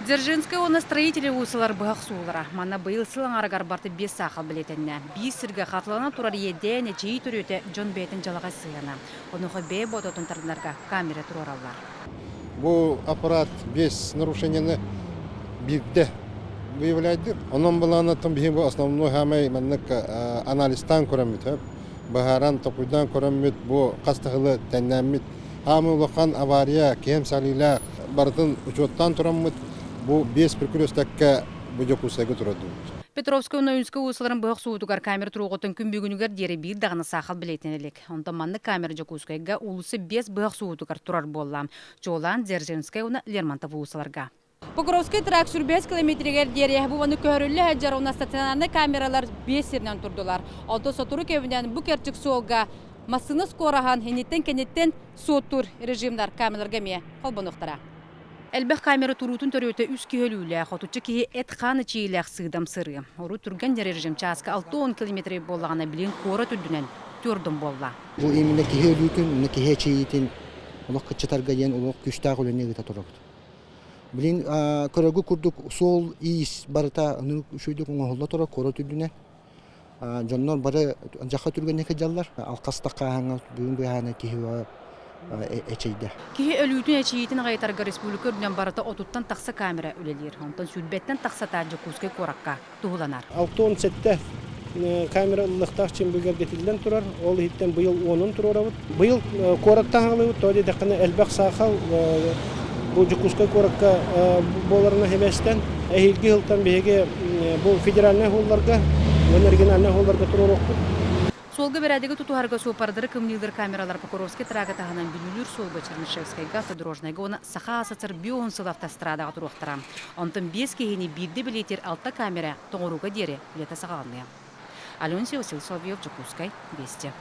Дзержинская он строители усылар бахак суулара. Манна быйыл сылың арагар барты бес сақал білетінне. Бис сірге қатлана турар еден жей түрөте Джон Бейтін жалаға сыяна. Онуғы бей бототын тардыларға камера тураралар. Бұл аппарат без нарушенияны бирде выявляйдыр. Онан баланы тым бихим бұл основной хамай маннык анализтан көремит. Бахаран топуйдан көремит, бұл қастығылы тәннәмит. Хамы улақан авария, кем салила бардың учеттан тұрамит. Бұл бес прикурестәкке бұжық ұсайғы тұрады. Петровская унаюнска усыларын бұғық суытугар камер тұруғытын күнбегінігер дері бір дағыны сақал білетін елік. Онда манны камер жакускайға улысы бес бұғық суытугар тұрар болла. Жолан Дзержинская уна Лермонтов усыларға. Покровский трак сүрбес километрегер дері бұваны көрілі әджар уна стационарны камералар бес серінен тұрдылар. Олды сотуру кевінен бұ керчік соғға масыны скорахан хенеттен соттур режимдар камераларға ме қолбынықтара. Әлбәқ камера турутун төрөте үс күйөлүүлі, хотучы кейі әт қаны чейләқ сыдам сыры. Ору түрген режим часка 6-10 километр болағына білен қора түдінен түрдім болла. Бұл еміне күйөлүүтін, күйе чейітін, олық қытчатарға ден олық күштақ өліне ғыта тұрақыды. Білен көрігі күрдік сол иіс барыта үшөйдік оңғылда тұра қора түдінен. Жоннор бары жаққа түргенне кәжалар, алқастаққа аңа бүгінгі аңа кейі эчейде. Кихи өлүүтүн эчиитин гайтарга республика үрдүнөн барыта отуттан такса камера өлелер. Онтон сүлбеттен такса таджы кускай коракка тугуланар. 6-17 камера ыллыктак чембегер кетилден турар. Ол хиттен быйыл 10 турарабыт. Быйыл корактан алыбыт, тоди дакына элбек сахал бу кускай коракка боларына хеместен эхилги хылтан беге бу федеральный холларга, региональный холларга турарокку. Солга берәдегі тұтуарға суапардыры кымнилдер камералар Покровский трага тағынан білулер солга Чернышевская автодорожнайға оны саха асатыр бион сыл автострадаға тұруқтара. Онтын 5 кейіні бірді білетер 6 камера тоңыруға дері білеті сағалыны. Аленсия Василий Соловьев, Жакускай, Вести.